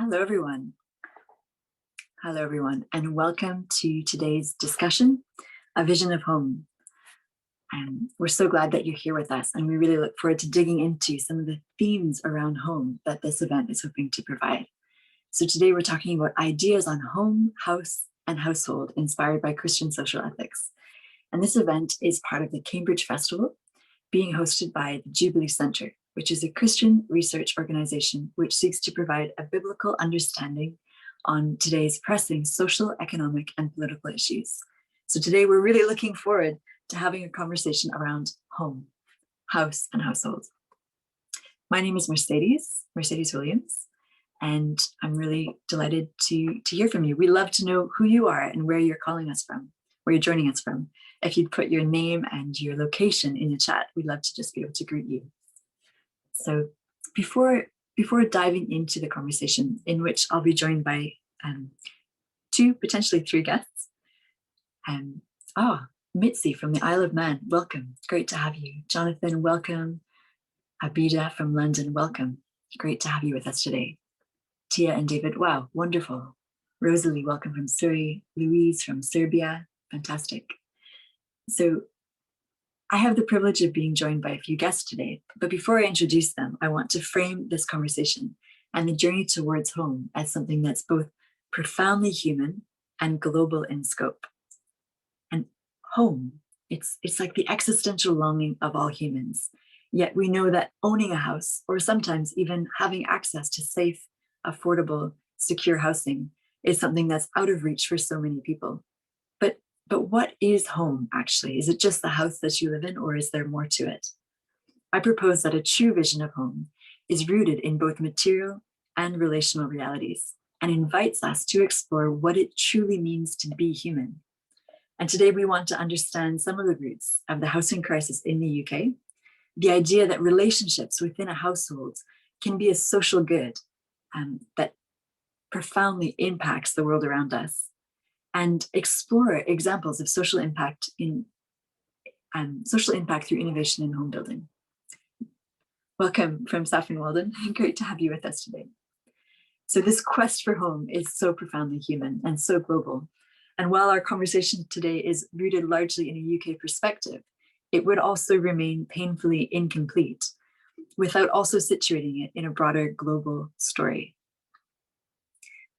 Hello, everyone. Hello, everyone, and welcome to today's discussion, A Vision of Home. We're so glad that you're here with us, and we really look forward to digging into some of the themes around home that this event is hoping to provide. So today we're talking about ideas on home, house, and household inspired by Christian social ethics. And this event is part of the Cambridge Festival, being hosted by the Jubilee Center, which is a Christian research organization which seeks to provide a biblical understanding on today's pressing social, economic, and political issues. So today we're really looking forward to having a conversation around home, house, and household. My name is Mercedes Williams, and I'm really delighted to hear from you. We love to know who you are and where you're calling us from, where you're joining us from. If you'd put your name and your location in the chat, we'd love to just be able to greet you. So before diving into the conversation, in which I'll be joined by two, potentially three guests. Mitzi from the Isle of Man, welcome. Great to have you. Jonathan, welcome. Abida from London, welcome. Great to have you with us today. Tia and David, wow, wonderful. Rosalie, welcome from Surrey. Louise from Serbia, fantastic. So I have the privilege of being joined by a few guests today, but before I introduce them, I want to frame this conversation and the journey towards home as something that's both profoundly human and global in scope. And home, it's like the existential longing of all humans. Yet we know that owning a house, or sometimes even having access to safe, affordable, secure housing, is something that's out of reach for so many people. But what is home, actually? Is it just the house that you live in, or is there more to it? I propose that a true vision of home is rooted in both material and relational realities, and invites us to explore what it truly means to be human. And today we want to understand some of the roots of the housing crisis in the UK, the idea that relationships within a household can be a social good that profoundly impacts the world around us, and explore examples of social impact through innovation in home building. Welcome from Saffron Walden. Great to have you with us today. So this quest for home is so profoundly human and so global. And while our conversation today is rooted largely in a UK perspective, it would also remain painfully incomplete without also situating it in a broader global story.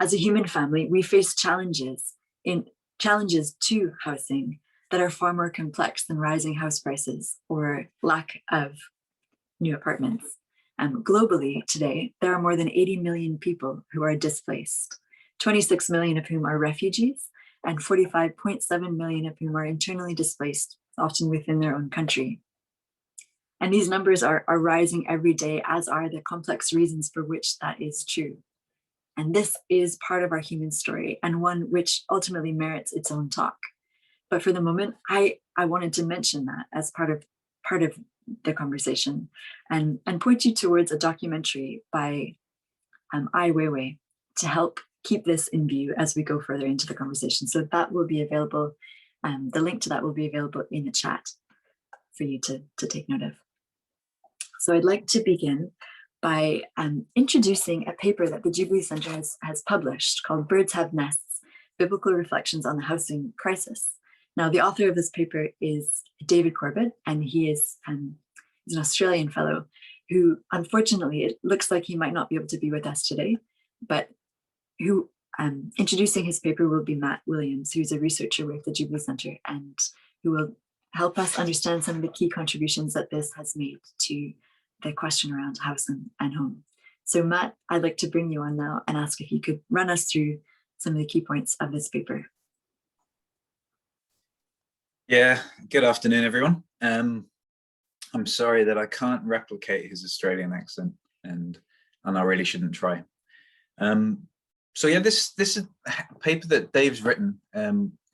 As a human family, we face challenges to housing that are far more complex than rising house prices or lack of new apartments. Globally today, there are more than 80 million people who are displaced, 26 million of whom are refugees, and 45.7 million of whom are internally displaced, often within their own country. And these numbers are rising every day, as are the complex reasons for which that is true. And this is part of our human story, and one which ultimately merits its own talk. But for the moment, I wanted to mention that as part of the conversation, and point you towards a documentary by Ai Weiwei to help keep this in view as we go further into the conversation. So that will be available, the link to that will be available in the chat for you to take note of. So I'd like to begin by introducing a paper that the Jubilee Center has published called Birds Have Nests, Biblical Reflections on the Housing Crisis. Now, the author of this paper is David Corbett, and he's an Australian fellow who, unfortunately, it looks like he might not be able to be with us today, but who introducing his paper will be Matt Williams, who's a researcher with the Jubilee Center, and who will help us understand some of the key contributions that this has made to the question around house and home. So Matt, I'd like to bring you on now and ask if you could run us through some of the key points of this paper. Yeah, good afternoon, everyone. I'm sorry that I can't replicate his Australian accent, and I really shouldn't try. So yeah, this is a paper that Dave's written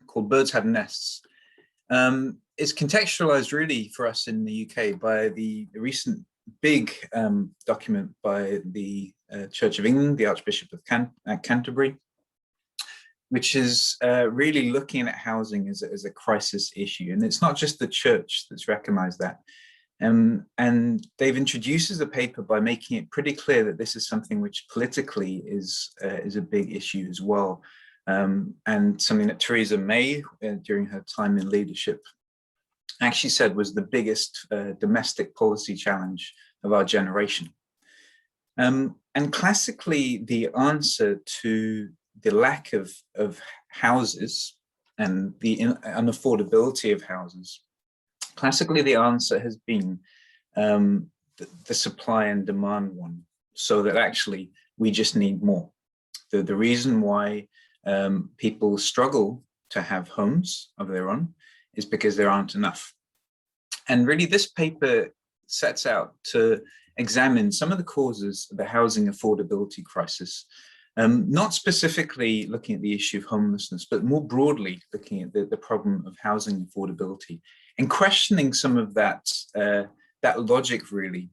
called Birds Have Nests. It's contextualized really for us in the UK by the recent big document by the Church of England, the Archbishop of Canterbury, which is really looking at housing as a crisis issue. And it's not just the church that's recognized that. And Dave introduces the paper by making it pretty clear that this is something which politically is a big issue as well, and something that Theresa May, during her time in leadership, actually said was the biggest domestic policy challenge of our generation. And classically, the answer to the lack of houses and the unaffordability of houses, classically the answer has been the supply and demand one, so that actually we just need more. The reason why people struggle to have homes of their own is because there aren't enough. And really this paper sets out to examine some of the causes of the housing affordability crisis, not specifically looking at the issue of homelessness, but more broadly looking at the problem of housing affordability and questioning some of that logic really,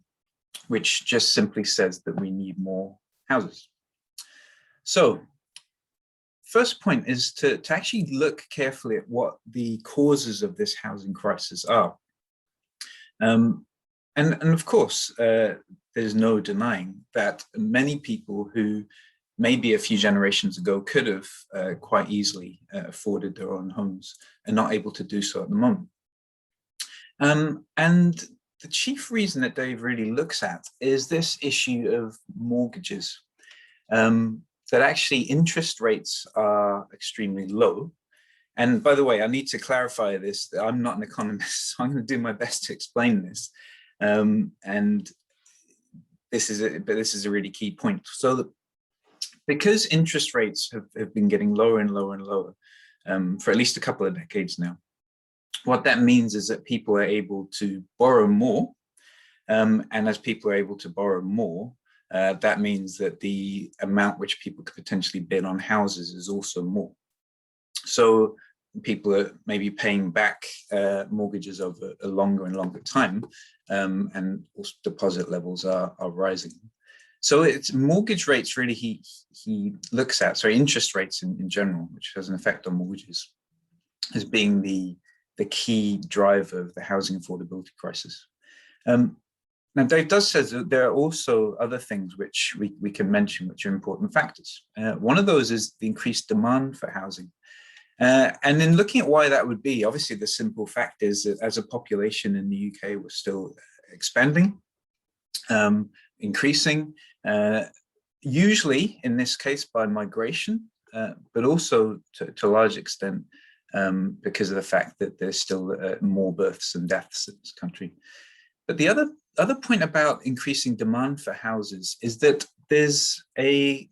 which just simply says that we need more houses. So first point is to actually look carefully at what the causes of this housing crisis are. And of course, there's no denying that many people who maybe a few generations ago could have quite easily afforded their own homes are not able to do so at the moment. And the chief reason that Dave really looks at is this issue of mortgages, that actually interest rates are extremely low. And by the way, I need to clarify this. I'm not an economist, so I'm going to do my best to explain this. And this is a really key point. So that because interest rates have been getting lower and lower and lower for at least a couple of decades now, what that means is that people are able to borrow more. And as people are able to borrow more, that means that the amount which people could potentially bid on houses is also more. So people are maybe paying back mortgages over a longer and longer time, and also deposit levels are rising. So it's mortgage rates really he looks at, sorry, interest rates in general, which has an effect on mortgages, as being the key driver of the housing affordability crisis. Now, Dave does say that there are also other things which we can mention, which are important factors. One of those is the increased demand for housing. And in looking at why that would be, obviously the simple fact is that as a population in the UK, we're still expanding, increasing, usually in this case by migration, but also to a large extent because of the fact that there's still more births and deaths in this country. But the other point about increasing demand for houses is that there's a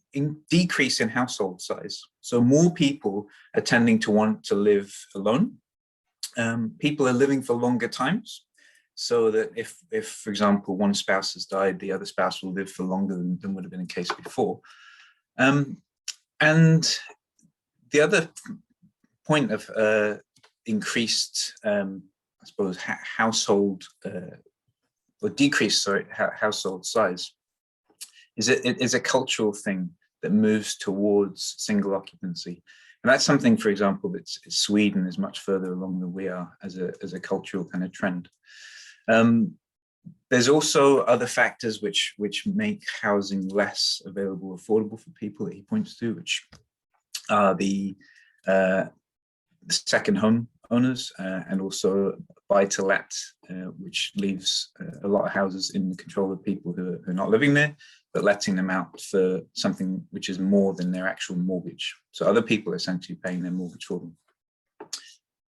decrease in household size. So more people are tending to want to live alone. People are living for longer times, so that if, for example, one spouse has died, the other spouse will live for longer than would have been the case before. And the other point of increased, I suppose, household or decreased, sorry, household size is it is a cultural thing that moves towards single occupancy. And that's something, for example, that Sweden is much further along than we are as a cultural kind of trend. There's also other factors which make housing less available, affordable for people that he points to, which are the second home owners and also buy-to-let, which leaves a lot of houses in the control of people who are not living there, but letting them out for something which is more than their actual mortgage. So other people are essentially paying their mortgage for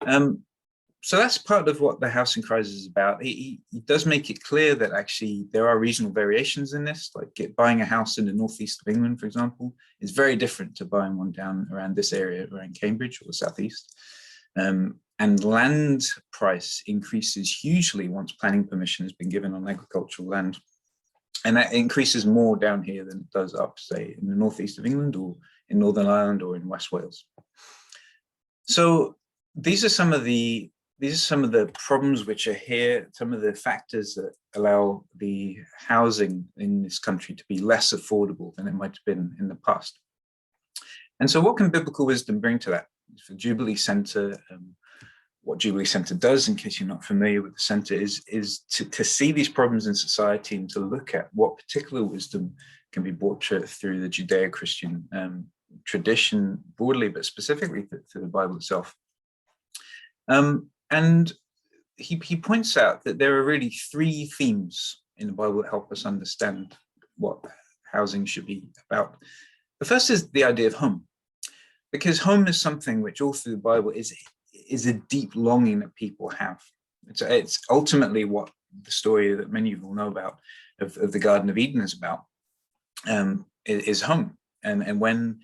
them. So that's part of what the housing crisis is about. He does make it clear that actually there are regional variations in this, like buying a house in the northeast of England, for example, is very different to buying one down around this area, around Cambridge or the southeast. And land price increases hugely once planning permission has been given on agricultural land. And that increases more down here than it does up, say, in the northeast of England or in Northern Ireland or in West Wales. So these are some of the problems which are here, some of the factors that allow the housing in this country to be less affordable than it might have been in the past. And so what can biblical wisdom bring to that? For Jubilee Centre, what Jubilee Centre does, in case you're not familiar with the centre, is to see these problems in society and to look at what particular wisdom can be brought through the Judeo-Christian tradition broadly, but specifically through the Bible itself. And he points out that there are really three themes in the Bible that help us understand what housing should be about. The first is the idea of home, because home is something which all through the Bible is a deep longing that people have. It's ultimately what the story that many of you will know about of the Garden of Eden is about, is home. And when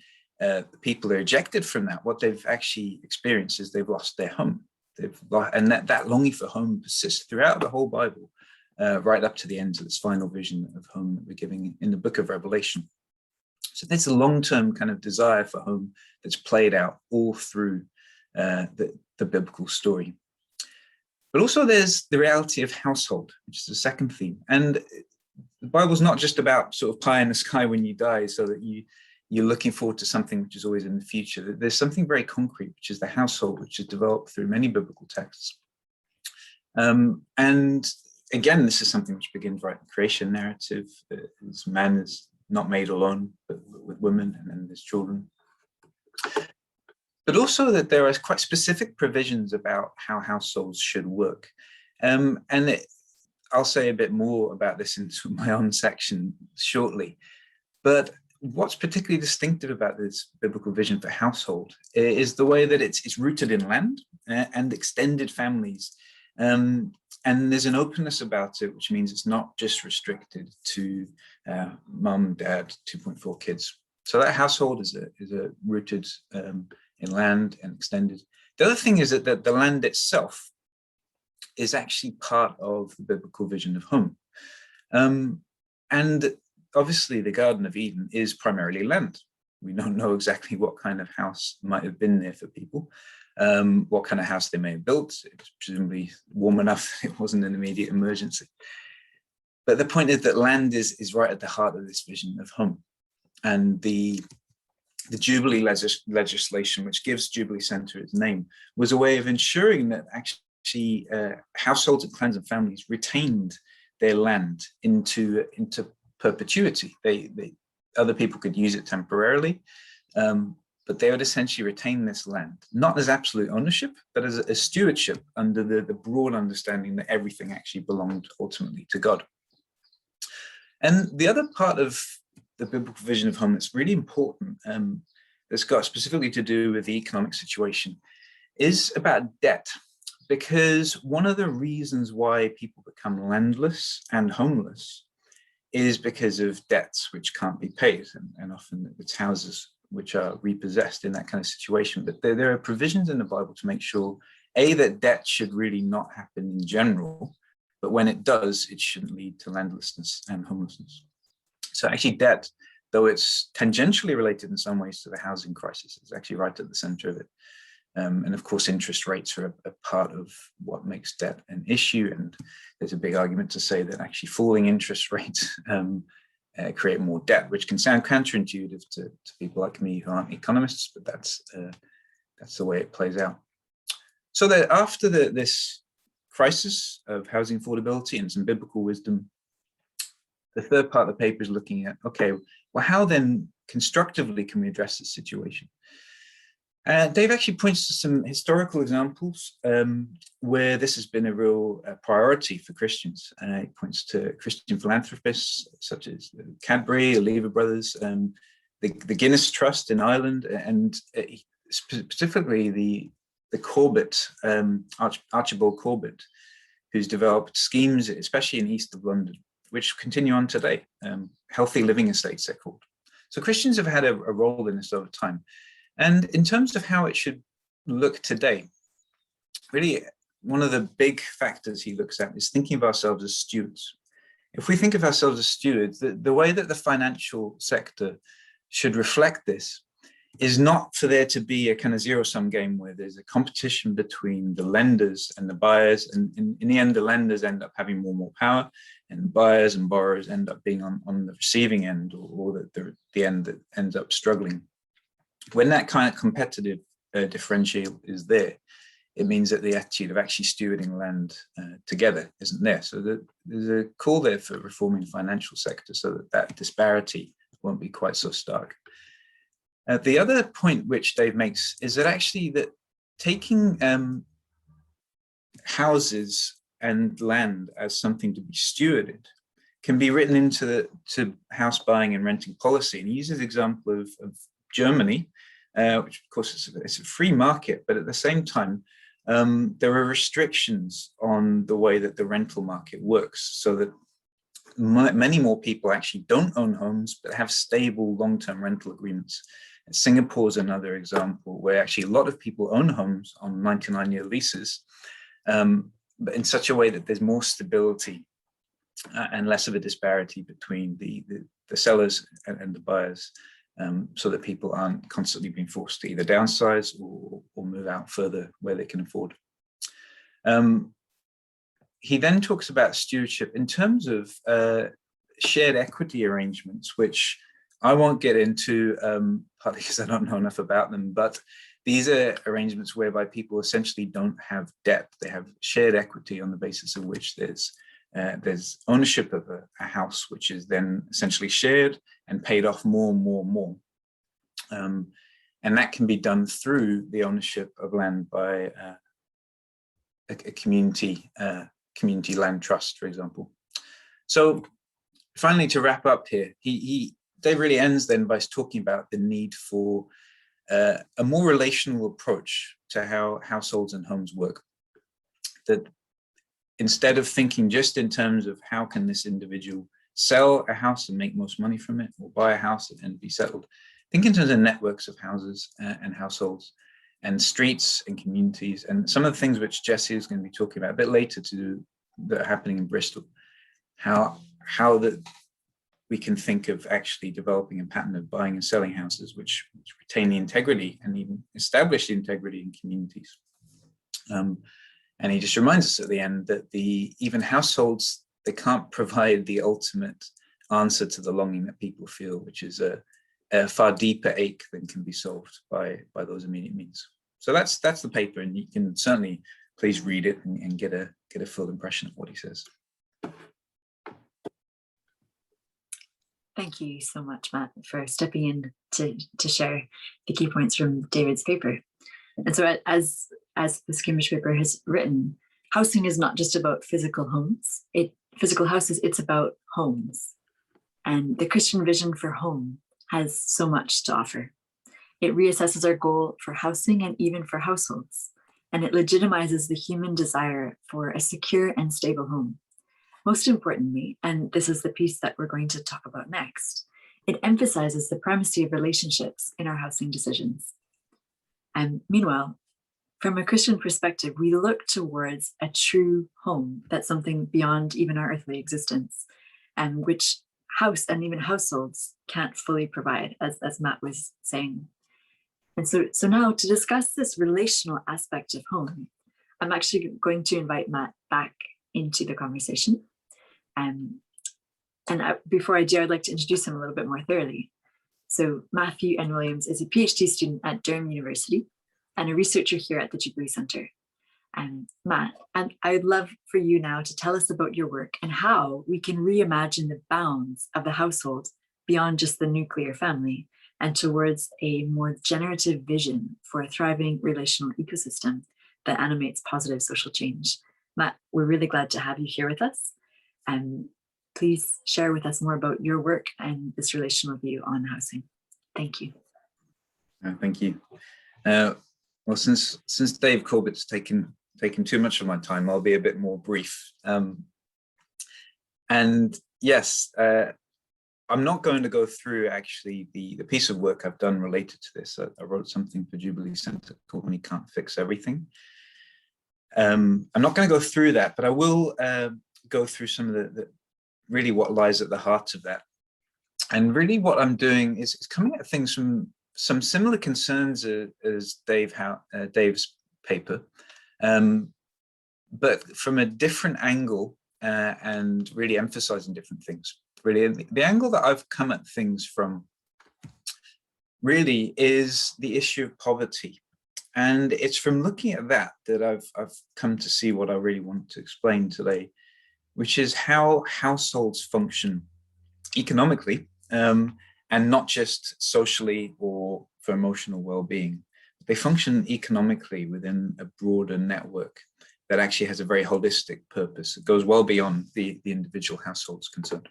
people are ejected from that, what they've actually experienced is they've lost their home. And that longing for home persists throughout the whole Bible, right up to the end of this final vision of home that we're giving in the book of Revelation. So there's a long-term kind of desire for home that's played out all through the biblical story. But also there's the reality of household, which is the second theme. And the Bible's not just about sort of pie in the sky when you die, so that you're looking forward to something which is always in the future. There's something very concrete, which is the household, which is developed through many biblical texts. And again, this is something which begins right in the creation narrative. As man is not made alone, but with women, and then there's children. But also that there are quite specific provisions about how households should work. I'll say a bit more about this in my own section shortly. But what's particularly distinctive about this biblical vision for household is the way that it's rooted in land and extended families. And there's an openness about it, which means it's not just restricted to mum, dad, 2.4 kids. So that household is rooted in land and extended. The other thing is that the land itself is actually part of the biblical vision of home. And obviously the Garden of Eden is primarily land. We don't know exactly what kind of house might have been there for people, what kind of house they may have built. It was presumably warm enough that it wasn't an immediate emergency. But the point is that land is right at the heart of this vision of home. And the Jubilee legislation, which gives Jubilee Centre its name, was a way of ensuring that actually households and clans and families retained their land into perpetuity. Other people could use it temporarily, but they would essentially retain this land, not as absolute ownership, but as a stewardship under the broad understanding that everything actually belonged ultimately to God. And the other part of the biblical vision of home that's really important, that's got specifically to do with the economic situation, is about debt. Because one of the reasons why people become landless and homeless is because of debts which can't be paid, and often it's houses which are repossessed in that kind of situation. But there are provisions in the Bible to make sure, A, that debt should really not happen in general, but when it does, it shouldn't lead to landlessness and homelessness. So actually debt, though it's tangentially related in some ways to the housing crisis, is actually right at the center of it. And of course, interest rates are a part of what makes debt an issue. And there's a big argument to say that actually falling interest rates create more debt, which can sound counterintuitive to people like me who aren't economists, but that's the way it plays out. So that after this crisis of housing affordability and some biblical wisdom, the third part of the paper is looking at, okay, well, how then constructively can we address this situation? Dave actually points to some historical examples where this has been a real priority for Christians. He points to Christian philanthropists such as Cadbury, Lever Brothers, the Guinness Trust in Ireland, and specifically the Corbett, Archibald Corbett, who's developed schemes, especially in east of London, which continue on today. Healthy living estates, they're called. So Christians have had a role in this over time. And in terms of how it should look today, really one of the big factors he looks at is thinking of ourselves as stewards. If we think of ourselves as stewards, the way that the financial sector should reflect this is not for there to be a kind of zero-sum game where there's a competition between the lenders and the buyers, and in the end, the lenders end up having more and more power, and buyers and borrowers end up being on the receiving end, or the end that ends up struggling. When that kind of competitive differential is there, it means that the attitude of actually stewarding land together isn't there. So there's a call there for reforming the financial sector so that that disparity won't be quite so stark. The other point which Dave makes is that actually that taking houses and land as something to be stewarded can be written into house buying and renting policy. And he uses the example of Germany, which of course it's a free market, but at the same time, there are restrictions on the way that the rental market works, so that many more people actually don't own homes, but have stable long-term rental agreements. Singapore is another example where actually a lot of people own homes on 99-year leases, but in such a way that there's more stability and less of a disparity between the sellers and the buyers, so that people aren't constantly being forced to either downsize or move out further where they can afford. He then talks about stewardship in terms of shared equity arrangements, which I won't get into, partly because I don't know enough about them, but these are arrangements whereby people essentially don't have debt. They have shared equity on the basis of which there's ownership of a house, which is then essentially shared and paid off more and more and more. And that can be done through the ownership of land by a community land trust, for example. So finally, to wrap up here, Dave really ends then by talking about the need for a more relational approach to how households and homes work. That instead of thinking just in terms of how can this individual sell a house and make most money from it, or buy a house and be settled, think in terms of networks of houses and households and streets and communities, and some of the things which Jesse is going to be talking about a bit later that are happening in Bristol, how that we can think of actually developing a pattern of buying and selling houses which retain the integrity and even establish the integrity in communities. And he just reminds us at the end that even households, they can't provide the ultimate answer to the longing that people feel, which is a far deeper ache than can be solved by those immediate means. So that's the paper, and you can certainly please read it and get a full impression of what he says. Thank you so much, Matt, for stepping in to share the key points from David's paper. And so as this Cambridge paper has written, housing is not just about physical homes, physical houses, it's about homes. And the Christian vision for home has so much to offer. It reassesses our goal for housing and even for households, and it legitimizes the human desire for a secure and stable home. Most importantly, and this is the piece that we're going to talk about next, it emphasizes the primacy of relationships in our housing decisions. And meanwhile, from a Christian perspective, we look towards a true home that's something beyond even our earthly existence, and which house and even households can't fully provide, as Matt was saying. And so now to discuss this relational aspect of home, I'm actually going to invite Matt back into the conversation. Before I do, I'd like to introduce him a little bit more thoroughly. So Matthew N. Williams is a PhD student at Durham University and a researcher here at the Jubilee Centre. Matt, and I'd love for you now to tell us about your work and how we can reimagine the bounds of the household beyond just the nuclear family and towards a more generative vision for a thriving relational ecosystem that animates positive social change. Matt, we're really glad to have you here with us. Please share with us more about your work and this relational view on housing. Thank you. Thank you. Well, since Dave Corbett's taken too much of my time, I'll be a bit more brief. And yes, I'm not going to go through actually the piece of work I've done related to this. I wrote something for Jubilee Centre called "When You Can't Fix Everything." I'm not going to go through that, but I will go through some of the really what lies at the heart of that. And really what I'm doing is coming at things from some similar concerns as Dave's paper, but from a different angle and really emphasizing different things. Really, the angle that I've come at things from really is the issue of poverty And it's from looking at that that I've come to see what I really want to explain today, which is how households function economically, and not just socially or for emotional well-being. They function economically within a broader network that actually has a very holistic purpose. It goes well beyond the individual households concerned.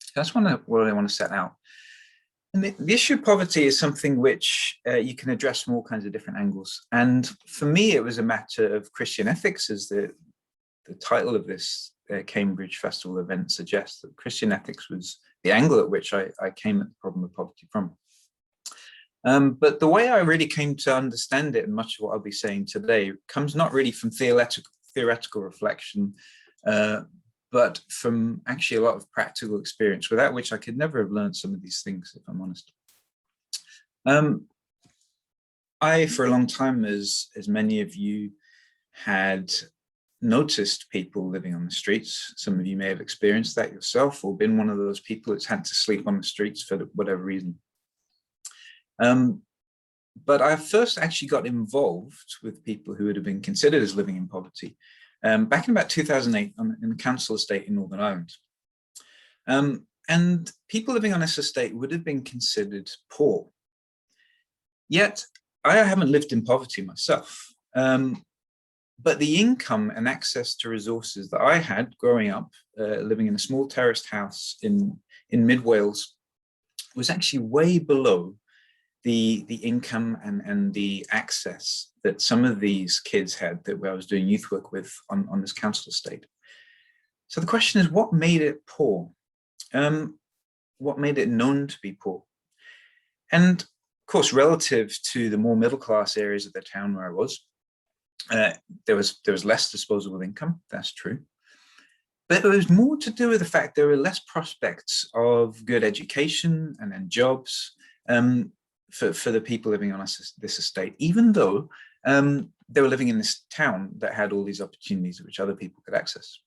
So that's what I want to set out. And the issue of poverty is something which you can address from all kinds of different angles. And for me, it was a matter of Christian ethics, as the title of this Cambridge Festival event suggests, that Christian ethics was the angle at which I came at the problem of poverty from. But the way I really came to understand it, and much of what I'll be saying today, comes not really from theoretical reflection, but from actually a lot of practical experience, without which I could never have learned some of these things, if I'm honest. I, for a long time, as many of you, had noticed people living on the streets. Some of you may have experienced that yourself, or been one of those people that's had to sleep on the streets for whatever reason. But I first actually got involved with people who would have been considered as living in poverty back in about 2008 in the council estate in Northern Ireland. And people living on this estate would have been considered poor. Yet I haven't lived in poverty myself. But the income and access to resources that I had growing up, living in a small terraced house in mid Wales, was actually way below the income and the access that some of these kids had that I was doing youth work with on this council estate. So the question is, what made it poor? What made it known to be poor? And of course, relative to the more middle class areas of the town where I was, there was less disposable income, that's true. But it was more to do with the fact there were less prospects of good education and then jobs for the people living on this estate, even though they were living in this town that had all these opportunities which other people could access.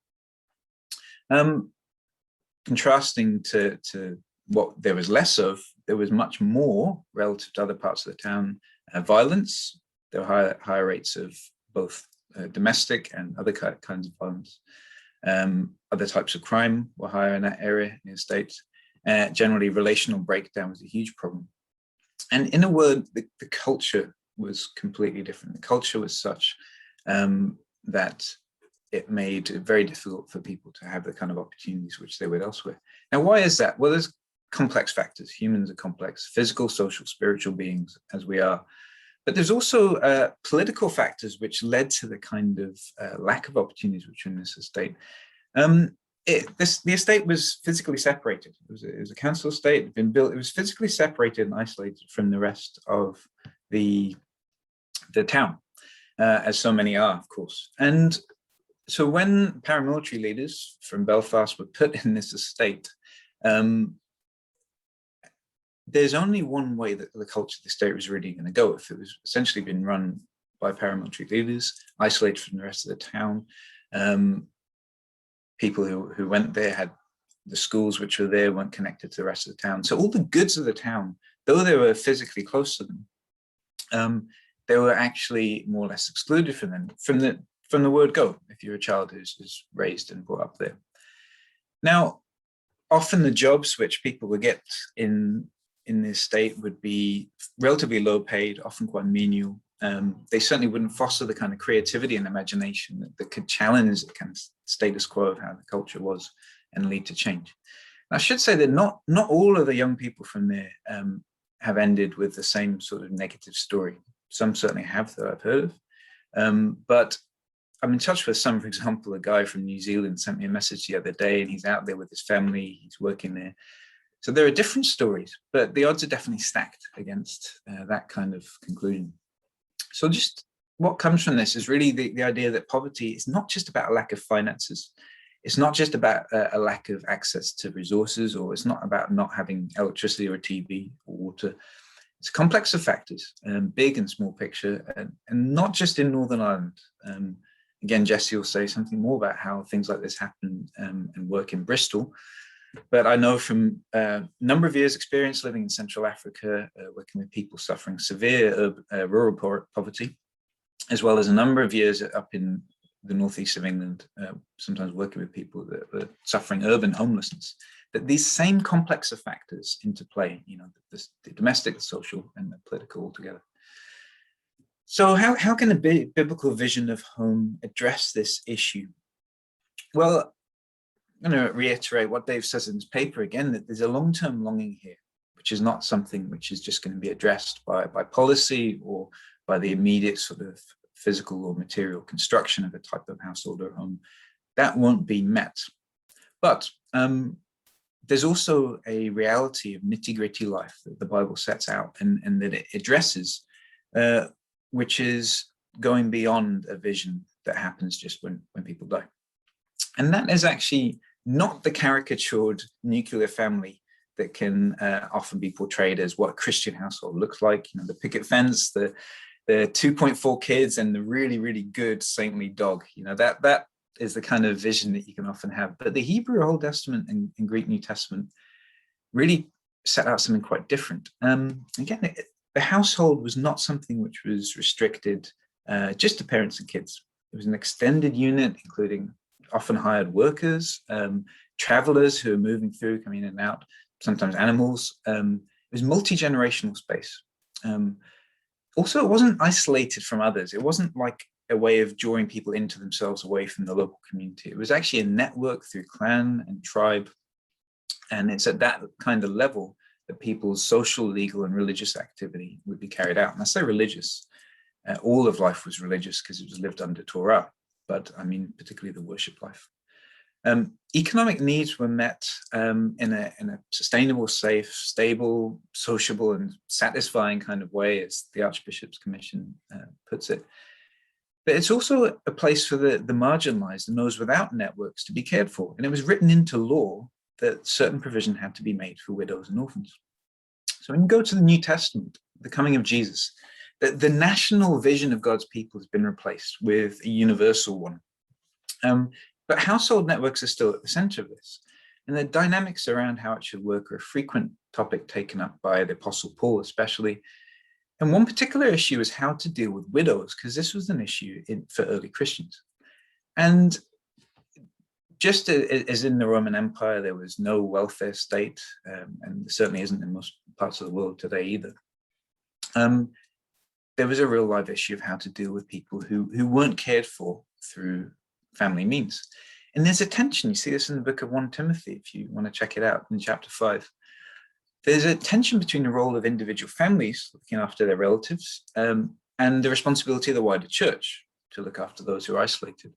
Contrasting to what there was less of, there was much more relative to other parts of the town, violence. There were higher rates of both domestic and other kinds of violence. Other types of crime were higher in that area in the estate. Generally, relational breakdown was a huge problem. And in a word, the culture was completely different. The culture was such that it made it very difficult for people to have the kind of opportunities which they would elsewhere. Now, why is that? Well, there's complex factors. Humans are complex, physical, social, spiritual beings, as we are. But there's also political factors which led to the kind of lack of opportunities which are in this estate. The estate was physically separated. It was a council estate. It had been built. It was physically separated and isolated from the rest of the town, as so many are, of course. And so when paramilitary leaders from Belfast were put in this estate, there's only one way that the culture of the state was really going to go. If it was essentially been run by paramilitary leaders, isolated from the rest of the town, people who went there had the schools which were there weren't connected to the rest of the town. So all the goods of the town, though they were physically close to them, they were actually more or less excluded from them, from the word go, if you're a child who's raised and brought up there. Now, often the jobs which people would get in this state would be relatively low paid, often quite menial. They certainly wouldn't foster the kind of creativity and imagination that could challenge the kind of status quo of how the culture was and lead to change. And I should say that not all of the young people from there have ended with the same sort of negative story. Some certainly have, that I've heard of. But I'm in touch with some. For example, a guy from New Zealand sent me a message the other day, and he's out there with his family, he's working there. So there are different stories, but the odds are definitely stacked against that kind of conclusion. So just what comes from this is really the idea that poverty is not just about a lack of finances. It's not just about a lack of access to resources, or it's not about not having electricity or TV or water. It's a complex of factors, big and small picture, and not just in Northern Ireland. Again, Jesse will say something more about how things like this happen and work in Bristol. but I know from a number of years experience living in Central Africa, working with people suffering severe rural poverty, as well as a number of years up in the northeast of England, sometimes working with people that were suffering urban homelessness, that these same complex of factors interplay, the domestic, the social, and the political altogether. So how can a biblical vision of home address this issue? Well, I'm going to reiterate what Dave says in his paper again, that there's a long-term longing here, which is not something which is just going to be addressed by policy or by the immediate sort of physical or material construction of a type of household or home. That won't be met. But there's also a reality of nitty-gritty life that the Bible sets out and that it addresses, which is going beyond a vision that happens just when people die. And that is actually not the caricatured nuclear family that can often be portrayed as what a Christian household looks like. The picket fence, the 2.4 kids, and the really, really good saintly dog. That is the kind of vision that you can often have. But the Hebrew Old Testament and Greek New Testament really set out something quite different. Again, the household was not something which was restricted just to parents and kids. It was an extended unit, including often hired workers, travelers who are moving through, coming in and out, sometimes animals. It was multi-generational space. Also, it wasn't isolated from others. It wasn't like a way of drawing people into themselves away from the local community. It was actually a network through clan and tribe. And it's at that kind of level that people's social, legal, and religious activity would be carried out. And I say religious, all of life was religious because it was lived under Torah, but I mean, particularly the worship life. Economic needs were met in a sustainable, safe, stable, sociable, and satisfying kind of way, as the Archbishop's Commission puts it. But it's also a place for the marginalized and those without networks to be cared for. And it was written into law that certain provision had to be made for widows and orphans. So when you go to the New Testament, the coming of Jesus, the national vision of God's people has been replaced with a universal one. But household networks are still at the center of this. And the dynamics around how it should work are a frequent topic taken up by the Apostle Paul, especially. And one particular issue is how to deal with widows, because this was an issue for early Christians. And just as in the Roman Empire, there was no welfare state, and certainly isn't in most parts of the world today either. There was a real live issue of how to deal with people who weren't cared for through family means. And there's a tension. You see this in the book of 1 Timothy, if you want to check it out, in chapter 5. There's a tension between the role of individual families looking after their relatives and the responsibility of the wider church to look after those who are isolated.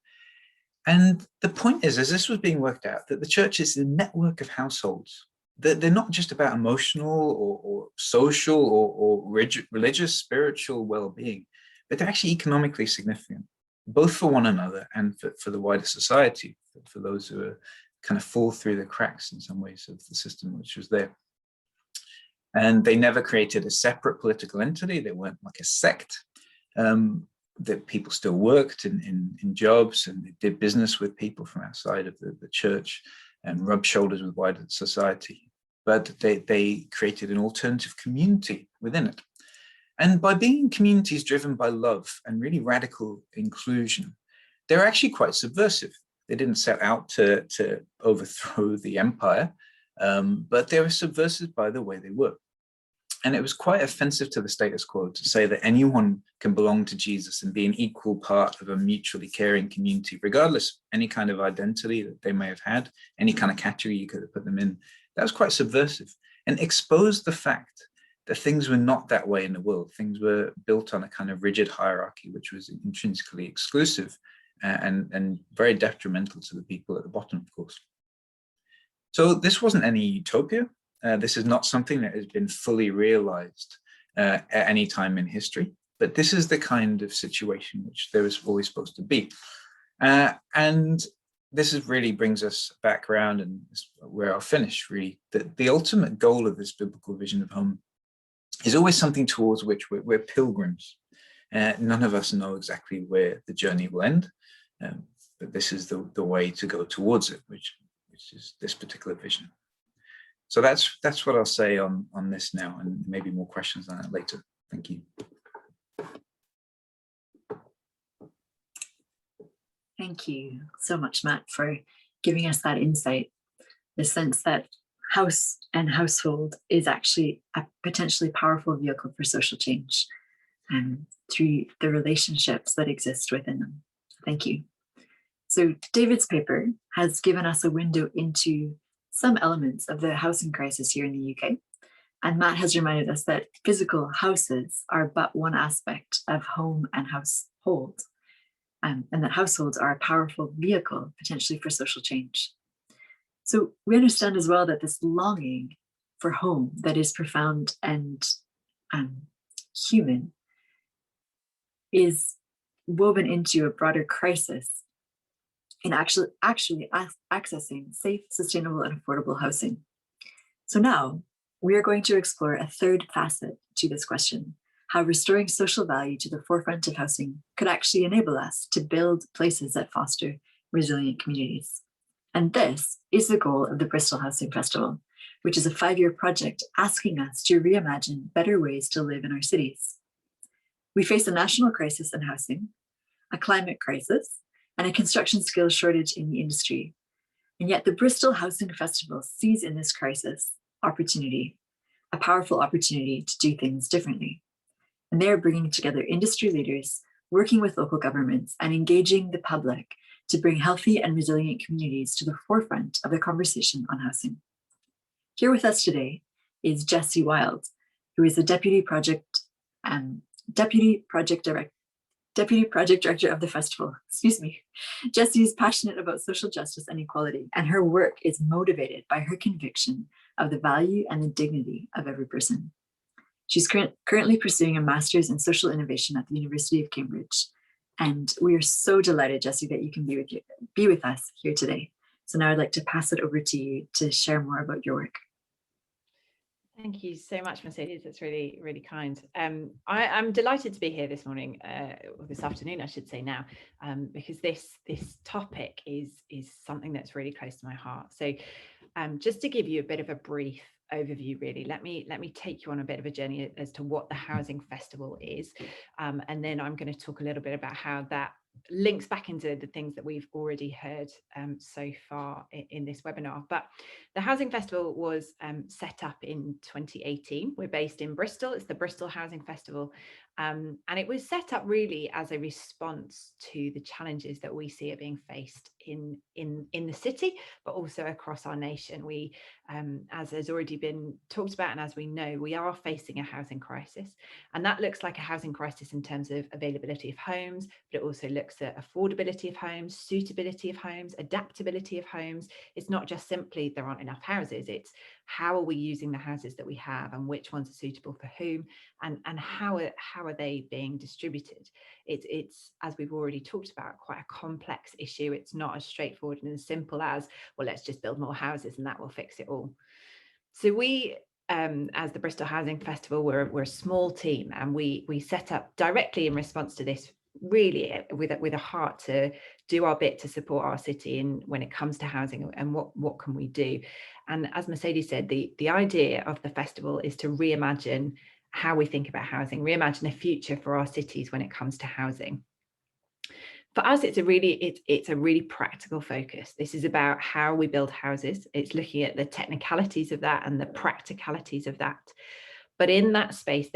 And the point is, as this was being worked out, that the church is a network of households. They're not just about emotional or social or religious, spiritual well-being, but they're actually economically significant, both for one another and for the wider society, for those who are kind of fall through the cracks in some ways of the system which was there. And they never created a separate political entity. They weren't like a sect. That people still worked in jobs and they did business with people from outside of the church and rubbed shoulders with wider society. But they created an alternative community within it. And by being communities driven by love and really radical inclusion, they're actually quite subversive. They didn't set out to overthrow the empire, but they were subversive by the way they were. And it was quite offensive to the status quo to say that anyone can belong to Jesus and be an equal part of a mutually caring community, regardless of any kind of identity that they may have had, any kind of category you could have put them in. That was quite subversive and exposed the fact that things were not that way in the world. Things were built on a kind of rigid hierarchy, which was intrinsically exclusive and very detrimental to the people at the bottom, of course. So this wasn't any utopia. This is not something that has been fully realized at any time in history, but this is the kind of situation which there is always supposed to be. And this really brings us back around, and where I'll finish, really, that the ultimate goal of this biblical vision of home is always something towards which we're pilgrims. None of us know exactly where the journey will end, but this is the way to go towards it, which is this particular vision. So that's what I'll say on this now, and maybe more questions on that later. Thank you. Thank you so much, Matt, for giving us that insight, the sense that house and household is actually a potentially powerful vehicle for social change through the relationships that exist within them. Thank you. So David's paper has given us a window into some elements of the housing crisis here in the UK. And Matt has reminded us that physical houses are but one aspect of home and household, and that households are a powerful vehicle potentially for social change. So we understand as well that this longing for home that is profound and human is woven into a broader crisis in actually accessing safe, sustainable, and affordable housing. So now we are going to explore a third facet to this question: how restoring social value to the forefront of housing could actually enable us to build places that foster resilient communities. And this is the goal of the Bristol Housing Festival, which is a 5-year project asking us to reimagine better ways to live in our cities. We face a national crisis in housing, a climate crisis, and a construction skills shortage in the industry. And yet the Bristol Housing Festival sees in this crisis opportunity, a powerful opportunity to do things differently. And they are bringing together industry leaders, working with local governments, and engaging the public to bring healthy and resilient communities to the forefront of the conversation on housing. Here with us today is Jessie Wild, who is the Deputy Project Director of the festival. Excuse me. Jessie is passionate about social justice and equality, and her work is motivated by her conviction of the value and the dignity of every person. She's currently pursuing a master's in social innovation at the University of Cambridge. And we are so delighted, Jessie, that you can be with us here today. So now I'd like to pass it over to you to share more about your work. Thank you so much, Mercedes. That's really, really kind. I'm delighted to be here this morning, or this afternoon, I should say now, because this topic is something that's really close to my heart. So just to give you a bit of a brief overview, really, let me take you on a bit of a journey as to what the Housing Festival is, and then I'm going to talk a little bit about how that links back into the things that we've already heard so far in this webinar. But the Housing Festival was set up in 2018. We're based in Bristol. It's the Bristol Housing Festival. And it was set up really as a response to the challenges that we see are being faced in the city, but also across our nation. We, as has already been talked about, and as we know, we are facing a housing crisis. And that looks like a housing crisis in terms of availability of homes, but it also looks at affordability of homes, suitability of homes, adaptability of homes. It's not just simply there aren't enough houses, it's how are we using the houses that we have and which ones are suitable for whom, and how are they being distributed. It's, as we've already talked about, quite a complex issue. It's not as straightforward and as simple as, well, let's just build more houses and that will fix it all. So we, as the Bristol Housing Festival, we're a small team, and we set up directly in response to this, really with a heart to do our bit to support our city in when it comes to housing, and what can we do. And as Mercedes said, the idea of the festival is to reimagine how we think about housing, reimagine a future for our cities when it comes to housing. For us, it's a really practical focus. This is about how we build houses. It's looking at the technicalities of that and the practicalities of that. But in that space,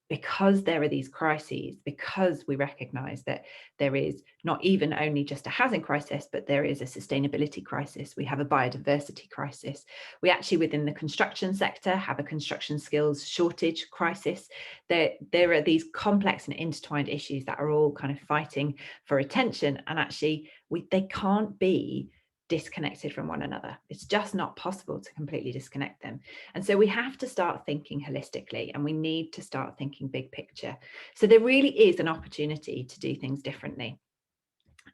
because there are these crises, because we recognise that there is not even only just a housing crisis, but there is a sustainability crisis. We have a biodiversity crisis. We actually, within the construction sector, have a construction skills shortage crisis. There are these complex and intertwined issues that are all kind of fighting for attention, and actually they can't be disconnected from one another. It's just not possible to completely disconnect them. And so we have to start thinking holistically, and we need to start thinking big picture. So there really is an opportunity to do things differently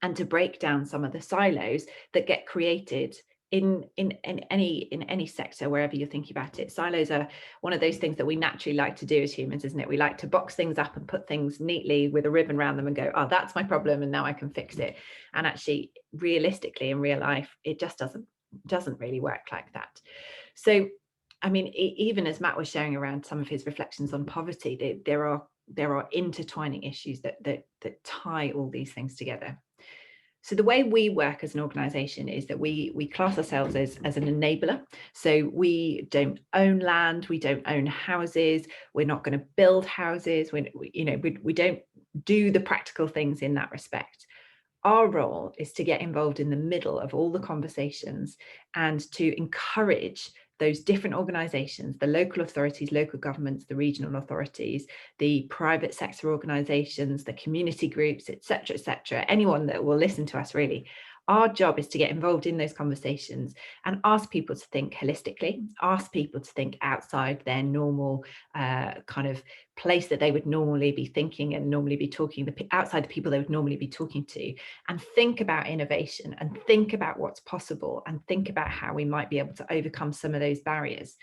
and to break down some of the silos that get created in any sector, wherever you're thinking about it. Silos are one of those things that we naturally like to do as humans, isn't it? We like to box things up and put things neatly with a ribbon around them and go, oh, that's my problem and now I can fix it. And actually, realistically, in real life, it just doesn't really work like that. So, I mean, even as Matt was showing around some of his reflections on poverty, there are intertwining issues that tie all these things together. So the way we work as an organisation is that we class ourselves as an enabler. So we don't own land, we don't own houses, we're not going to build houses, we don't do the practical things in that respect. Our role is to get involved in the middle of all the conversations and to encourage those different organisations, the local authorities, local governments, the regional authorities, the private sector organisations, the community groups, etc., anyone that will listen to us really. Our job is to get involved in those conversations and ask people to think holistically, ask people to think outside their normal kind of place that they would normally be thinking and normally be talking, outside the people they would normally be talking to, and think about innovation and think about what's possible and think about how we might be able to overcome some of those barriers.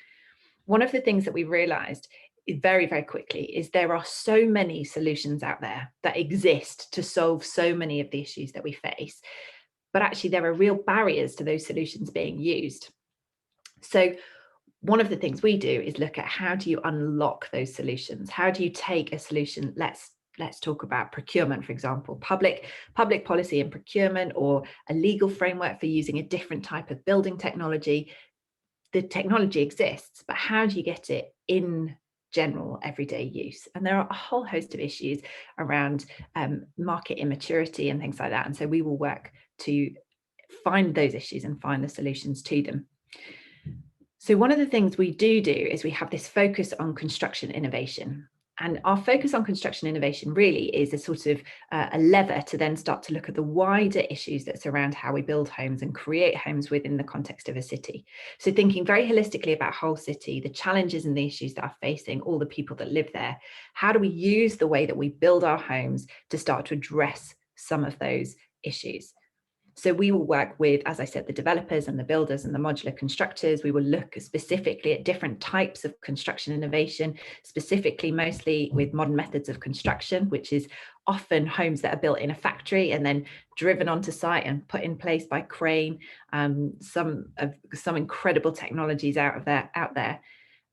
One of the things that we realized very, very quickly is there are so many solutions out there that exist to solve so many of the issues that we face, but actually there are real barriers to those solutions being used. So one of the things we do is look at how do you unlock those solutions? How do you take a solution? Let's talk about procurement, for example, public policy and procurement, or a legal framework for using a different type of building technology. The technology exists, but how do you get it in general everyday use? And there are a whole host of issues around market immaturity and things like that. And so we will work to find those issues and find the solutions to them. So one of the things we do is we have this focus on construction innovation. And our focus on construction innovation really is a sort of a lever to then start to look at the wider issues that surround how we build homes and create homes within the context of a city. So thinking very holistically about whole city, the challenges and the issues that are facing all the people that live there. How do we use the way that we build our homes to start to address some of those issues? So we will work with, as I said, the developers and the builders and the modular constructors. We will look specifically at different types of construction innovation, specifically mostly with modern methods of construction, which is often homes that are built in a factory and then driven onto site and put in place by crane. Some incredible technologies out there.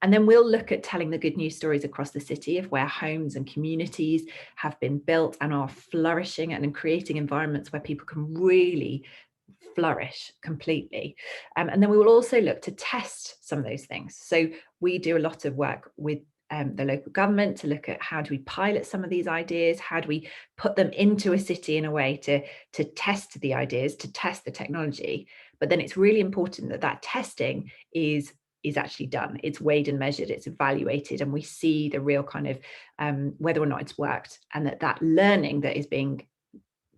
And then we'll look at telling the good news stories across the city of where homes and communities have been built and are flourishing and creating environments where people can really flourish completely. And then we will also look to test some of those things. So we do a lot of work with the local government to look at how do we pilot some of these ideas, how do we put them into a city in a way to test the ideas, to test the technology. But then it's really important that testing is actually done. It's weighed and measured, it's evaluated, and we see the real kind of whether or not it's worked, and that learning that is being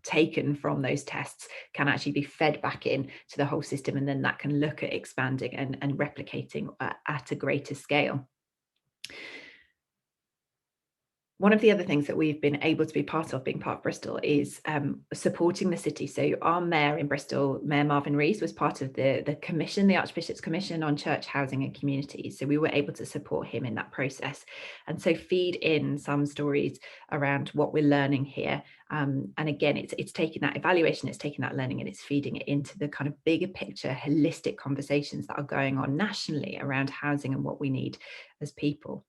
taken from those tests can actually be fed back in to the whole system, and then that can look at expanding and replicating at a greater scale. One of the other things that we've been able to be part of, being part of Bristol, is supporting the city. So our mayor in Bristol, Mayor Marvin Rees, was part of the commission, the Archbishop's Commission on Church Housing and Communities. So we were able to support him in that process, and so feed in some stories around what we're learning here. And again, it's taking that evaluation, it's taking that learning, and it's feeding it into the kind of bigger picture, holistic conversations that are going on nationally around housing and what we need as people.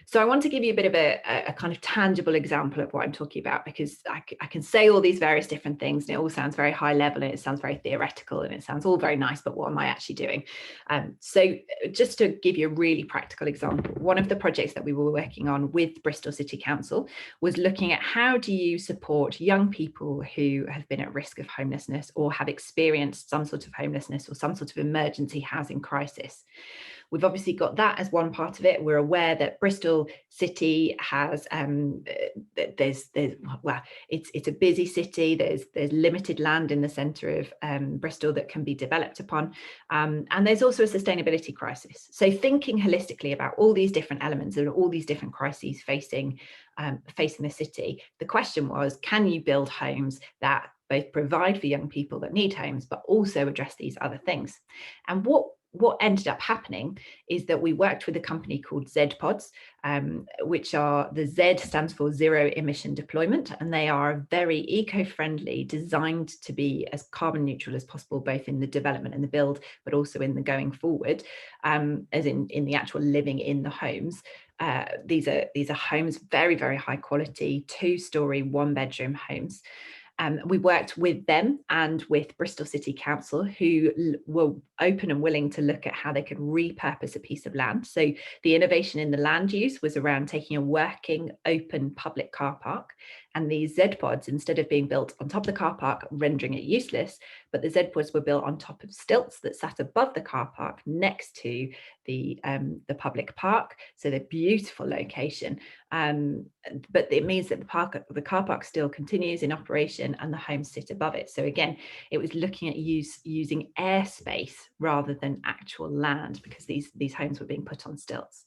So I want to give you a bit of a kind of tangible example of what I'm talking about, because I can say all these various different things and it all sounds very high level and it sounds very theoretical and it sounds all very nice, but what am I actually doing? So just to give you a really practical example, one of the projects that we were working on with Bristol City Council was looking at how do you support young people who have been at risk of homelessness or have experienced some sort of homelessness or some sort of emergency housing crisis. We've obviously got that as one part of it. We're aware that Bristol City has, it's a busy city. There's limited land in the centre of Bristol that can be developed upon. And there's also a sustainability crisis. So thinking holistically about all these different elements and all these different crises facing the city, the question was, can you build homes that both provide for young people that need homes, but also address these other things? And what what ended up happening is that we worked with a company called Z-Pods, which are, the Z stands for zero emission deployment, and they are very eco-friendly, designed to be as carbon neutral as possible, both in the development and the build, but also in the going forward, as in the actual living in the homes. These are homes, very, very high quality, 2-story, 1-bedroom homes. We worked with them and with Bristol City Council, who were open and willing to look at how they could repurpose a piece of land. So the innovation in the land use was around taking a working, open public car park, and these Z-Pods, instead of being built on top of the car park, rendering it useless, but the Z-Pods were built on top of stilts that sat above the car park next to the public park. So the beautiful location. But it means that the car park still continues in operation and the homes sit above it. So again, it was looking at using airspace rather than actual land, because these homes were being put on stilts.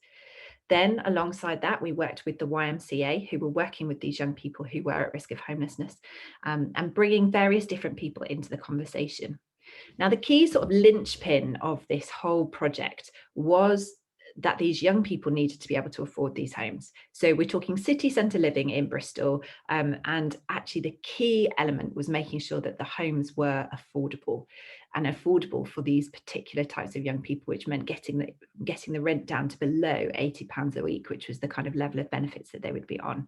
Then alongside that, we worked with the YMCA, who were working with these young people who were at risk of homelessness, and bringing various different people into the conversation. Now, the key sort of linchpin of this whole project was that these young people needed to be able to afford these homes. So we're talking city centre living in Bristol, and actually the key element was making sure that the homes were affordable, and affordable for these particular types of young people, which meant getting the rent down to below £80 a week, which was the kind of level of benefits that they would be on.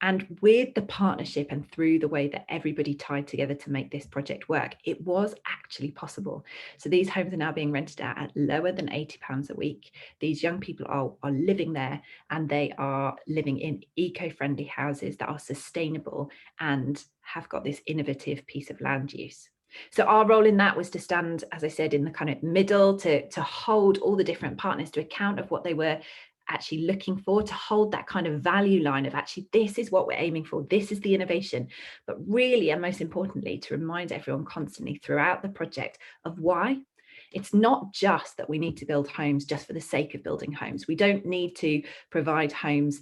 And with the partnership and through the way that everybody tied together to make this project work, it was actually possible. So these homes are now being rented out at lower than £80 a week. These young people are living there, and they are living in eco-friendly houses that are sustainable and have got this innovative piece of land use. So our role in that was to stand, as I said, in the kind of middle, to hold all the different partners to account of what they were actually looking for, to hold that kind of value line of actually, this is what we're aiming for, this is the innovation, but really, and most importantly, to remind everyone constantly throughout the project of why. It's not just that we need to build homes just for the sake of building homes. We don't need to provide homes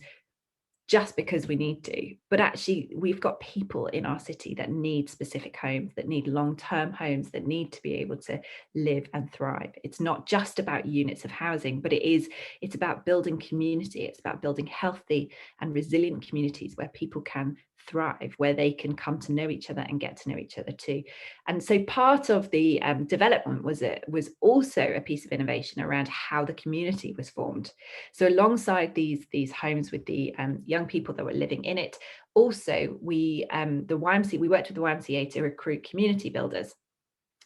just because we need to, but actually we've got people in our city that need specific homes, that need long-term homes, that need to be able to live and thrive. It's not just about units of housing, but it's about building community. It's about building healthy and resilient communities where people can thrive, where they can come to know each other and get to know each other too. And so part of the development was also a piece of innovation around how the community was formed. So alongside these homes with the young people that were living in it, also we worked with the YMCA to recruit community builders.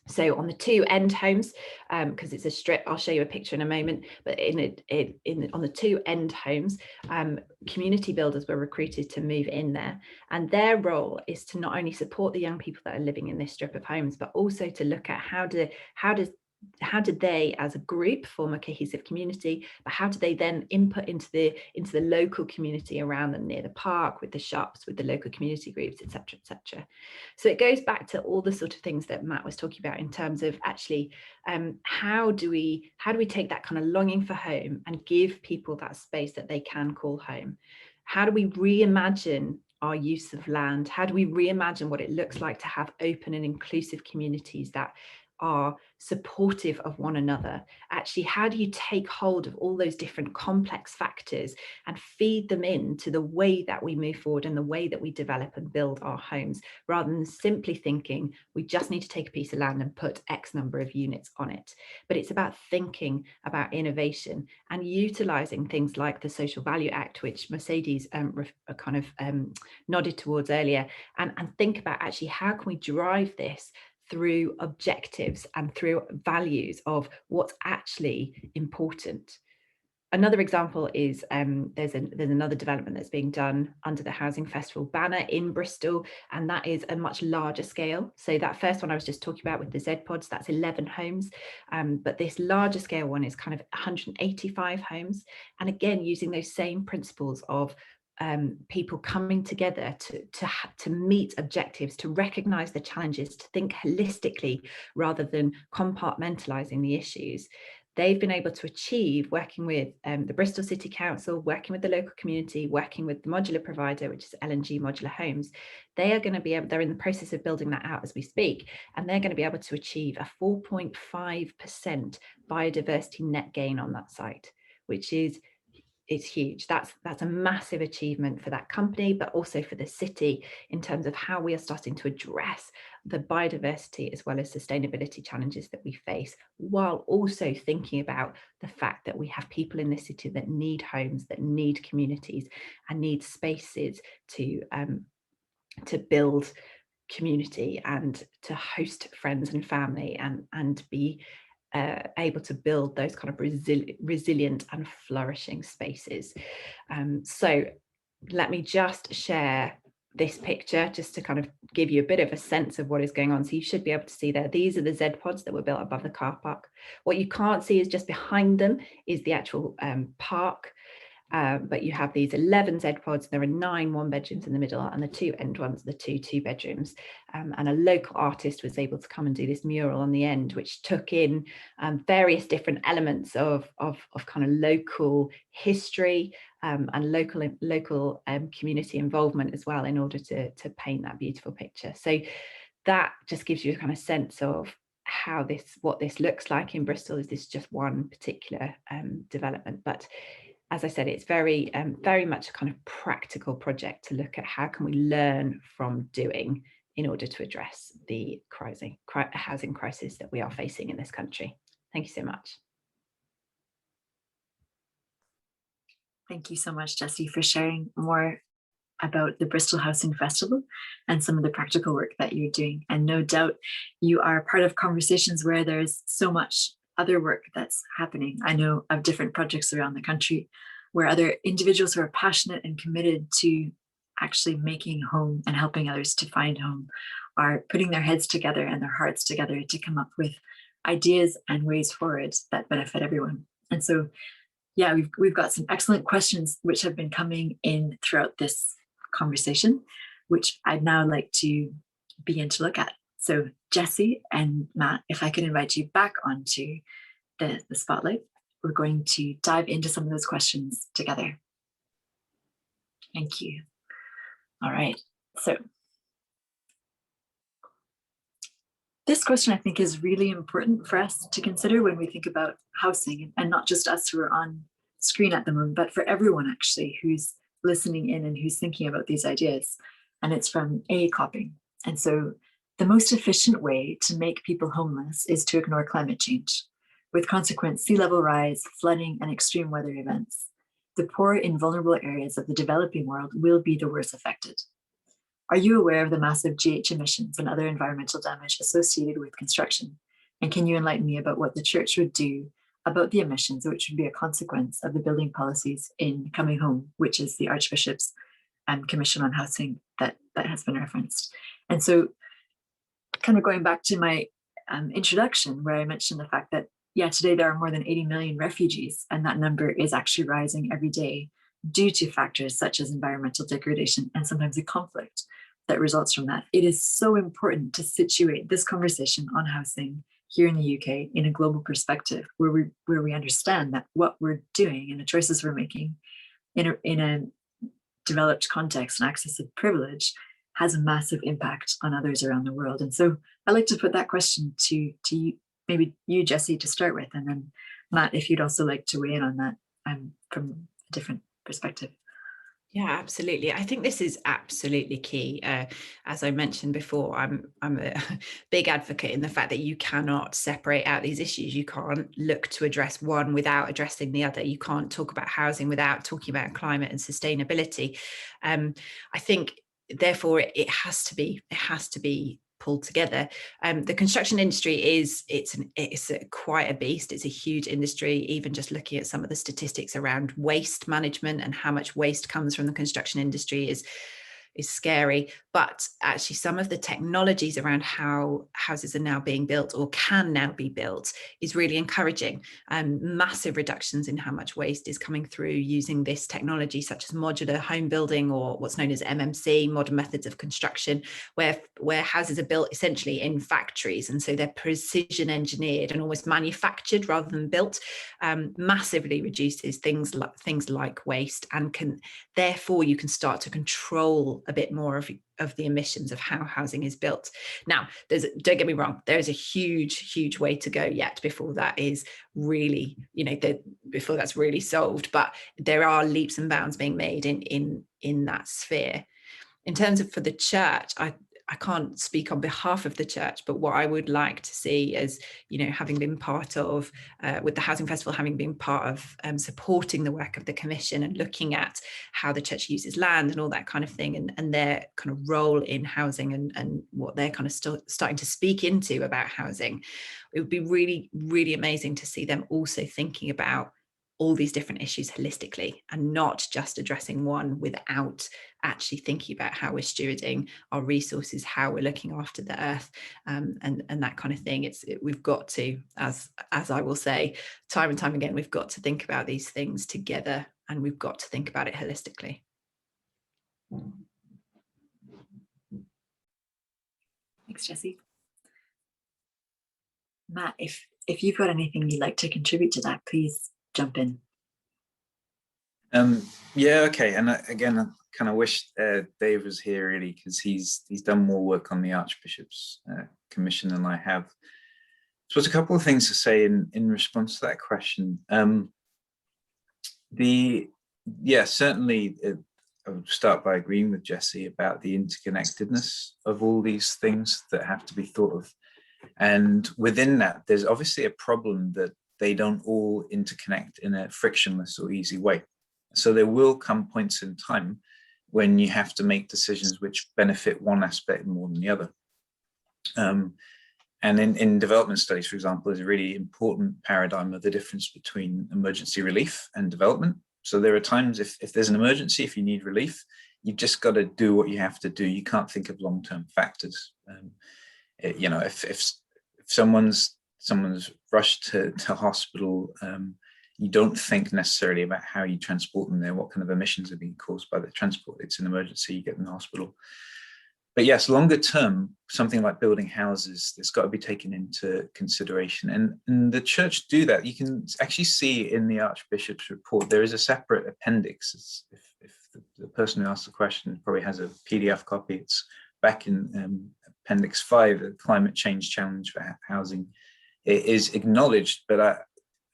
So on the 2 end homes, because it's a strip, I'll show you a picture in a moment, but on the 2 end homes, community builders were recruited to move in there. And their role is to not only support the young people that are living in this strip of homes, but also to look at how do they as a group form a cohesive community, but how do they then input into the local community around them, near the park, with the shops, with the local community groups, etc., etc. So it goes back to all the sort of things that Matt was talking about in terms of actually how do we take that kind of longing for home and give people that space that they can call home? How do we reimagine our use of land? How do we reimagine what it looks like to have open and inclusive communities that are supportive of one another? Actually, how do you take hold of all those different complex factors and feed them into the way that we move forward and the way that we develop and build our homes, rather than simply thinking we just need to take a piece of land and put X number of units on it? But it's about thinking about innovation and utilizing things like the Social Value Act, which Mercedes nodded towards earlier, and think about actually how can we drive this through objectives and through values of what's actually important. Another example is there's another development that's being done under the Housing Festival banner in Bristol, and that is a much larger scale. So that first one I was just talking about with the Z-Pods, that's 11 homes, but this larger scale one is kind of 185 homes, and again using those same principles of people coming together to meet objectives, to recognize the challenges, to think holistically rather than compartmentalizing the issues. they've been able to achieve, working with the Bristol City Council, working with the local community, working with the modular provider, which is L&G Modular Homes. They are going to be able, they're in the process of building that out as we speak, and they're going to be able to achieve a 4.5% biodiversity net gain on that site, which is, it's huge. That's a massive achievement for that company, but also for the city in terms of how we are starting to address the biodiversity as well as sustainability challenges that we face, while also thinking about the fact that we have people in this city that need homes, that need communities, and need spaces to build community and to host friends and family, and be able to build those kind of resilient and flourishing spaces. So let me just share this picture just to kind of give you a bit of a sense of what is going on. So you should be able to see there, these are the Z pods that were built above the car park. What you can't see is just behind them is the actual park. But you have these 11 Z pods. There are 9 1-bedrooms in the middle, and the 2 end ones are the 2 2-bedrooms. And a local artist was able to come and do this mural on the end, which took in various different elements of kind of local history and local community involvement as well, in order to paint that beautiful picture. So that just gives you a kind of sense of how what this looks like in Bristol. Is this just one particular development? But as I said, it's very much a kind of practical project to look at how can we learn from doing in order to address the housing crisis that we are facing in this country. Thank you so much. Thank you so much, Jessie, for sharing more about the Bristol Housing Festival and some of the practical work that you're doing. And no doubt you are part of conversations where there's so much other work that's happening. I know of different projects around the country where other individuals who are passionate and committed to actually making home and helping others to find home are putting their heads together and their hearts together to come up with ideas and ways forward that benefit everyone. And so, yeah, we've got some excellent questions which have been coming in throughout this conversation, which I'd now like to begin to look at. So Jessie and Matt, if I could invite you back onto the spotlight, we're going to dive into some of those questions together. Thank you. All right, so this question I think is really important for us to consider when we think about housing, and not just us who are on screen at the moment, but for everyone actually who's listening in and who's thinking about these ideas. And it's from A. Copping. And so the most efficient way to make people homeless is to ignore climate change, with consequent sea level rise, flooding, and extreme weather events. The poor in vulnerable areas of the developing world will be the worst affected. Are you aware of the massive GH emissions and other environmental damage associated with construction? And can you enlighten me about what the church would do about the emissions, which would be a consequence of the building policies in Coming Home, which is the Archbishop's Commission on Housing that has been referenced? And so kind of going back to my introduction, where I mentioned the fact that, yeah, today there are more than 80 million refugees, and that number is actually rising every day due to factors such as environmental degradation and sometimes a conflict that results from that. It is so important to situate this conversation on housing here in the UK in a global perspective, where we understand that what we're doing and the choices we're making in a developed context and access of privilege has a massive impact on others around the world. And so I'd like to put that question to you, maybe you, Jessie, to start with, and then Matt, if you'd also like to weigh in on that from a different perspective. Yeah, absolutely. I think this is absolutely key. As I mentioned before, I'm a big advocate in the fact that you cannot separate out these issues. You can't look to address one without addressing the other. You can't talk about housing without talking about climate and sustainability. I think, therefore, it has to be pulled together. The construction industry it's quite a beast. It's a huge industry. Even just looking at some of the statistics around waste management and how much waste comes from the construction industry is scary, but actually some of the technologies around how houses are now being built or can now be built is really encouraging. Massive reductions in how much waste is coming through using this technology, such as modular home building, or what's known as MMC, modern methods of construction, where houses are built essentially in factories, and so they're precision engineered and almost manufactured rather than built. Massively reduces things like waste, and therefore you can start to control a bit more of the emissions of how housing is built. Now, don't get me wrong, there's a huge way to go yet before that is really, before that's really solved, but there are leaps and bounds being made in that sphere. In terms of for the church, I can't speak on behalf of the church, but what I would like to see is, having been part of, with the Housing Festival, having been part of supporting the work of the Commission and looking at how the church uses land and all that kind of thing, and their kind of role in housing and what they're kind of starting to speak into about housing. It would be really, really amazing to see them also thinking about all these different issues holistically and not just addressing one without actually thinking about how we're stewarding our resources, how we're looking after the earth, and that kind of thing. We've got to, as I will say time and time again, we've got to think about these things together, and we've got to think about it holistically. Thanks, Jessie. Matt, if you've got anything you'd like to contribute to that, please jump in. Yeah, okay. And again, I kind of wish Dave was here really, because he's done more work on the Archbishop's Commission than I have. So there's a couple of things to say in response to that question. Certainly I would start by agreeing with Jessie about the interconnectedness of all these things that have to be thought of. And within that, there's obviously a problem that they don't all interconnect in a frictionless or easy way. So there will come points in time when you have to make decisions which benefit one aspect more than the other. And in development studies, for example, there's a really important paradigm of the difference between emergency relief and development. So there are times if there's an emergency, if you need relief, you've just got to do what you have to do. You can't think of long-term factors. If someone's rushed to hospital, you don't think necessarily about how you transport them there, what kind of emissions are being caused by the transport. It's an emergency, you get in the hospital. But yes, longer term, something like building houses, it's got to be taken into consideration. And the church do that. You can actually see in the Archbishop's report, there is a separate appendix. If the person who asked the question probably has a PDF copy, it's back in Appendix 5, the climate change challenge for housing. It is acknowledged, but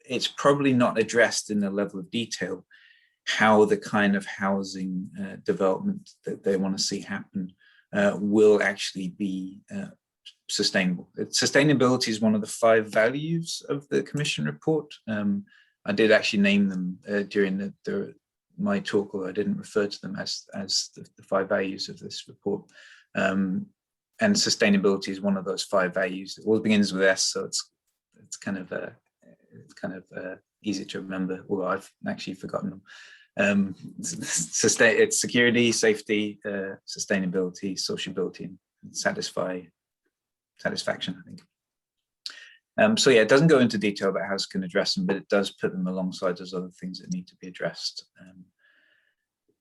it's probably not addressed in the level of detail how the kind of housing development that they want to see happen will actually be sustainable. Sustainability is one of the 5 values of the Commission report. I did actually name them during my talk, although I didn't refer to them as the 5 values of this report. And sustainability is one of those 5 values. It all begins with S, so it's kind of easy to remember, although I've actually forgotten them. It's security, safety, sustainability, sociability, and satisfaction, I think. So yeah, it doesn't go into detail about how it can address them, but it does put them alongside those other things that need to be addressed.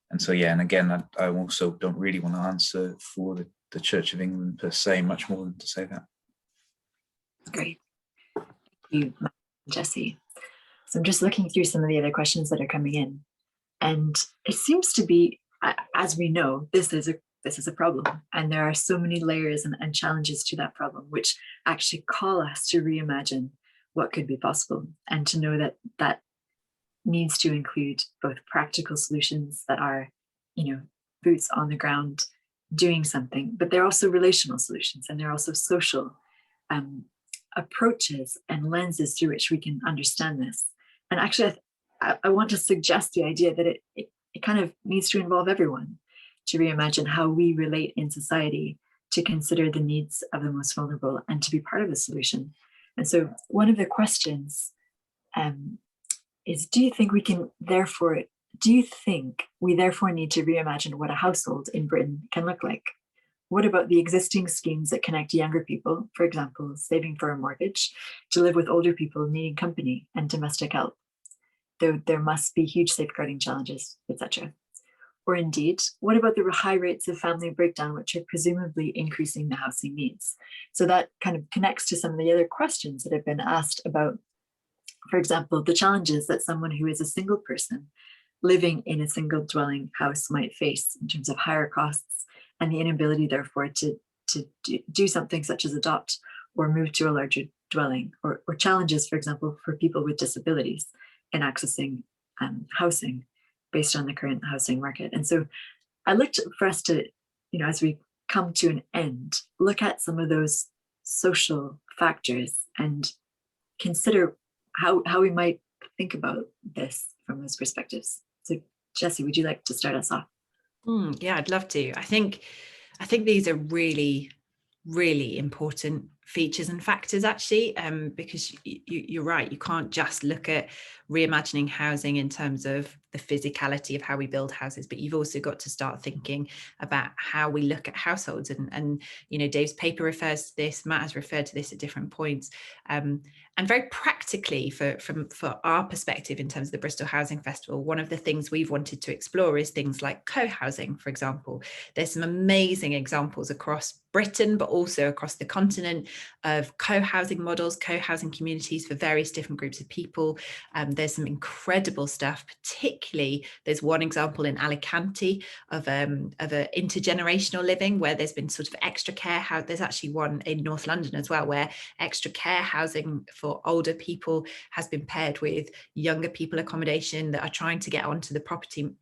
And so yeah, and again, I also don't really want to answer for the Church of England per se, much more than to say that. Great. Thank you, Jessie. So I'm just looking through some of the other questions that are coming in. And it seems to be, as we know, this is a problem. And there are so many layers and challenges to that problem, which actually call us to reimagine what could be possible, and to know that needs to include both practical solutions that are, boots on the ground doing something, but they're also relational solutions, and they're also social approaches and lenses through which we can understand this. And actually, I want to suggest the idea that it kind of needs to involve everyone, to reimagine how we relate in society, to consider the needs of the most vulnerable, and to be part of the solution. And so one of the questions is, do you think we can therefore do you think we therefore need to reimagine what a household in Britain can look like? What about the existing schemes that connect younger people, for example, saving for a mortgage, to live with older people needing company and domestic help? Though there must be huge safeguarding challenges, etc. Or indeed, what about the high rates of family breakdown, which are presumably increasing the housing needs? So that kind of connects to some of the other questions that have been asked about, for example, the challenges that someone who is a single person living in a single dwelling house might face in terms of higher costs and the inability, therefore, to do something such as adopt or move to a larger dwelling, or challenges, for example, for people with disabilities in accessing housing based on the current housing market. And so I looked for us to, as we come to an end, look at some of those social factors and consider how we might think about this from those perspectives. So Jessie, would you like to start us off? Yeah, I'd love to. I think these are really, really important features and factors, actually, because you're right. You can't just look at reimagining housing in terms of the physicality of how we build houses, but you've also got to start thinking about how we look at households. And Dave's paper refers to this, Matt has referred to this at different points. And very practically, for our perspective in terms of the Bristol Housing Festival, one of the things we've wanted to explore is things like co-housing, for example. There's some amazing examples across Britain, but also across the continent, of co-housing models, co-housing communities for various different groups of people. There's some incredible stuff, particularly there's one example in Alicante of a intergenerational living where there's been sort of extra care. There's actually one in North London as well, where extra care housing for older people has been paired with younger people accommodation that are trying to get onto the property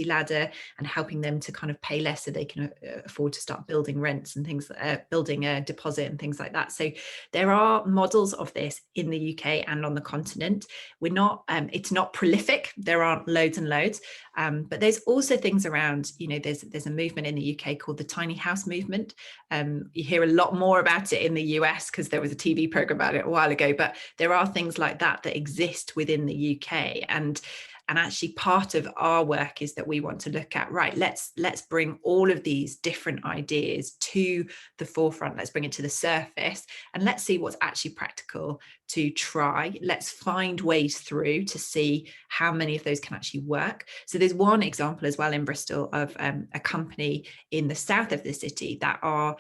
ladder and helping them to kind of pay less so they can afford to start building rents and things, building a deposit and things like that. So there are models of this in the UK and on the continent. We're not, it's not prolific. There aren't loads and loads, but there's also things around, there's a movement in the UK called the tiny house movement. You hear a lot more about it in the US because there was a TV program about it a while ago, but there are things like that exist within the UK. And actually part of our work is that we want to look at, right, let's bring all of these different ideas to the forefront. Let's bring it to the surface and let's see what's actually practical to try. Let's find ways through to see how many of those can actually work. So there's one example as well in Bristol of a company in the south of the city that are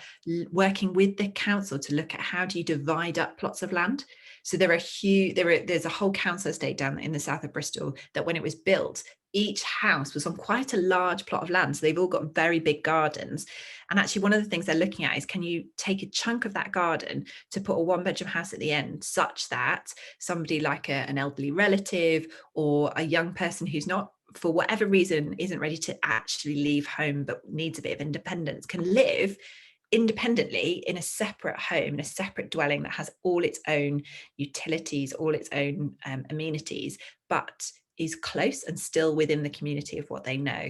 working with the council to look at how do you divide up plots of land. So there's a whole council estate down in the south of Bristol that when it was built, each house was on quite a large plot of land. So they've all got very big gardens. And actually one of the things they're looking at is, can you take a chunk of that garden to put a one-bedroom house at the end, such that somebody like an elderly relative or a young person who's not, for whatever reason, isn't ready to actually leave home but needs a bit of independence, can live independently in a separate home, in a separate dwelling that has all its own utilities, all its own amenities, but is close and still within the community of what they know.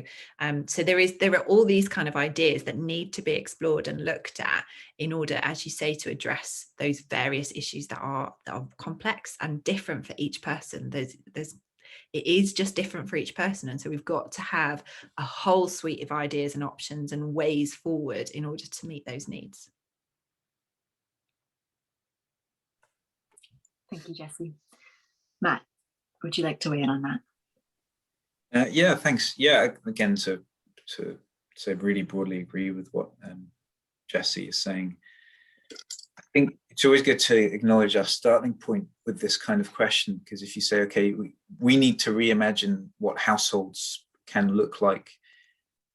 So there are all these kind of ideas that need to be explored and looked at in order, as you say, to address those various issues that are complex and different for each person. It is just different for each person. And so we've got to have a whole suite of ideas and options and ways forward in order to meet those needs. Thank you, Jessie. Matt, would you like to weigh in on that? Yeah, thanks. Yeah, again, to really broadly agree with what Jessie is saying. I think it's always good to acknowledge our starting point with this kind of question, because if you say, okay, we need to reimagine what households can look like,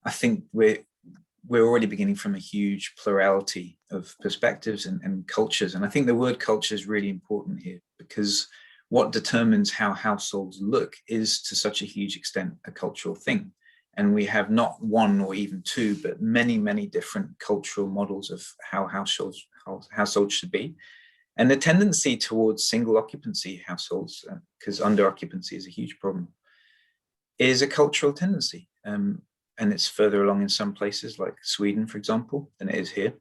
I think we're already beginning from a huge plurality of perspectives and cultures. And I think the word culture is really important here, because what determines how households look is to such a huge extent a cultural thing. And we have not one or even two, but many, many different cultural models of how households should be. And the tendency towards single occupancy households, because under occupancy is a huge problem, is a cultural tendency. And it's further along in some places like Sweden, for example, than it is here.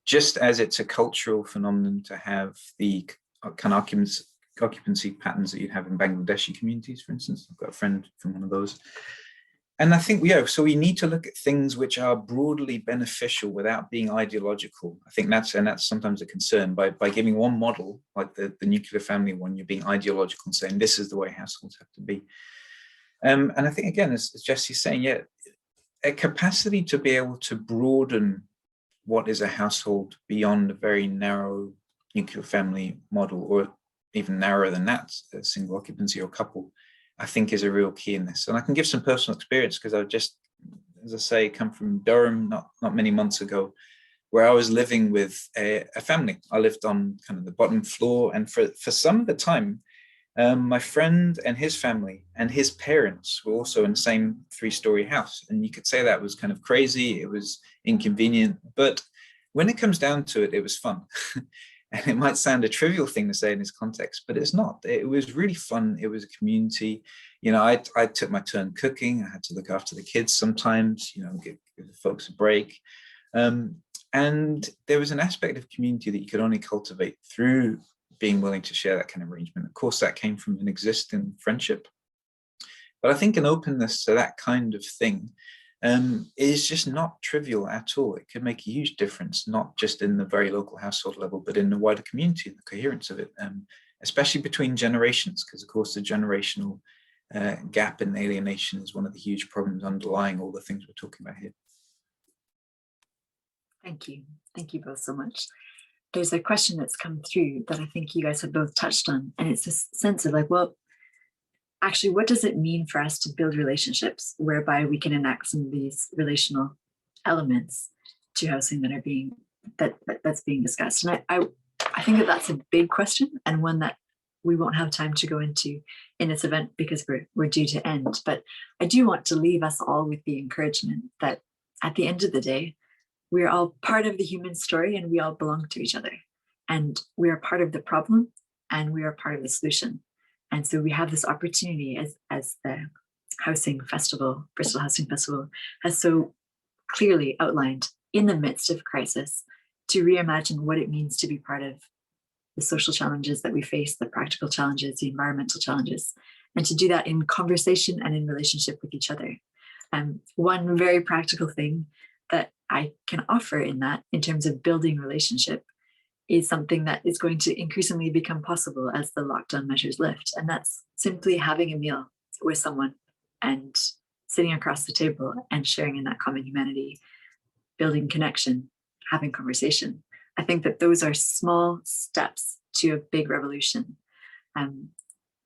Just as it's a cultural phenomenon to have the kind of occupancy patterns that you'd have in Bangladeshi communities, for instance. I've got a friend from one of those. And I think, so we need to look at things which are broadly beneficial without being ideological. I think that's sometimes a concern. By giving one model, like the nuclear family one, you're being ideological and saying this is the way households have to be. And I think, again, as Jesse's saying, a capacity to be able to broaden what is a household beyond a very narrow nuclear family model, or even narrower than that, a single occupancy or couple, I think is a real key in this. And I can give some personal experience, because I've just, as I say, come from Durham not many months ago, where I was living with a family. I lived on kind of the bottom floor, and for some of the time, my friend and his family and his parents were also in the same 3-story house. And you could say that was kind of crazy, it was inconvenient, but when it comes down to it, it was fun. And it might sound a trivial thing to say in this context, but it's not. It was really fun. It was a community. I took my turn cooking. I had to look after the kids sometimes, give the folks a break. And there was an aspect of community that you could only cultivate through being willing to share that kind of arrangement. Of course, that came from an existing friendship. But I think an openness to that kind of thing is just not trivial at all. It could make a huge difference, not just in the very local household level, but in the wider community, the coherence of it, especially between generations, because of course the generational gap and alienation is one of the huge problems underlying all the things we're talking about here. Thank you. Thank you both so much. There's a question that's come through that I think you guys have both touched on, and it's this sense of like, well, actually, what does it mean for us to build relationships whereby we can enact some of these relational elements to housing that are that's being discussed? And I think that's a big question, and one that we won't have time to go into in this event because we're due to end. But I do want to leave us all with the encouragement that at the end of the day, we're all part of the human story, and we all belong to each other, and we are part of the problem, and we are part of the solution. And so we have this opportunity, as the housing festival, Bristol Housing Festival, has so clearly outlined, in the midst of crisis, to reimagine what it means to be part of the social challenges that we face, the practical challenges, the environmental challenges, and to do that in conversation and in relationship with each other. One very practical thing that I can offer in that, in terms of building relationship, is something that is going to increasingly become possible as the lockdown measures lift. And that's simply having a meal with someone and sitting across the table and sharing in that common humanity, building connection, having conversation. I think that those are small steps to a big revolution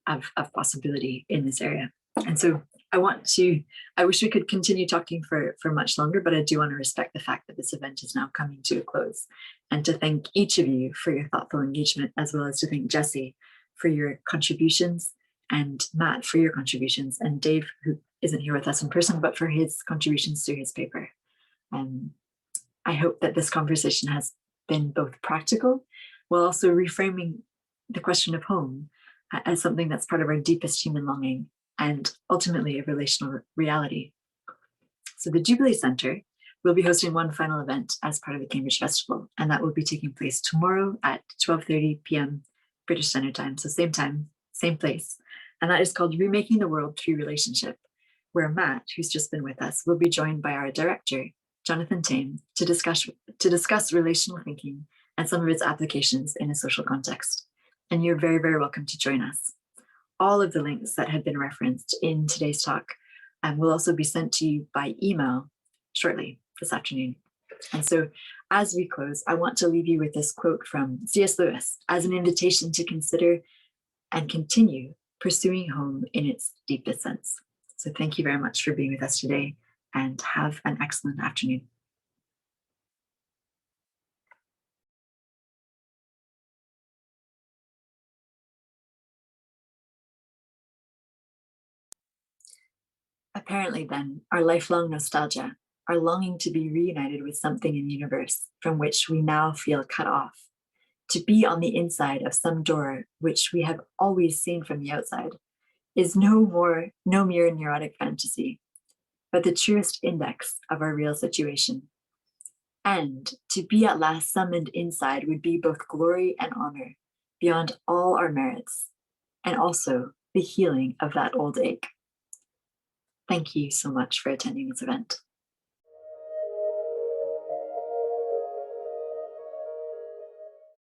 of possibility in this area. And so I wish we could continue talking for much longer, but I do want to respect the fact that this event is now coming to a close, and to thank each of you for your thoughtful engagement, as well as to thank Jesse for your contributions, and Matt for your contributions, and Dave, who isn't here with us in person, but for his contributions to his paper. I hope that this conversation has been both practical, while also reframing the question of home as something that's part of our deepest human longing, and ultimately a relational reality. So the Jubilee Centre will be hosting one final event as part of the Cambridge Festival, and that will be taking place tomorrow at 12:30 p.m. British Standard Time, so same time, same place. And that is called Remaking the World Through Relationship, where Matt, who's just been with us, will be joined by our director, Jonathan Tame, to discuss relational thinking and some of its applications in a social context. And you're very, very welcome to join us. All of the links that have been referenced in today's talk will also be sent to you by email shortly this afternoon. And so as we close, I want to leave you with this quote from C.S. Lewis as an invitation to consider and continue pursuing home in its deepest sense. So thank you very much for being with us today, and have an excellent afternoon. Apparently then, our lifelong nostalgia, our longing to be reunited with something in the universe from which we now feel cut off, to be on the inside of some door which we have always seen from the outside, is no mere neurotic fantasy, but the truest index of our real situation. And to be at last summoned inside would be both glory and honor, beyond all our merits, and also the healing of that old ache. Thank you so much for attending this event.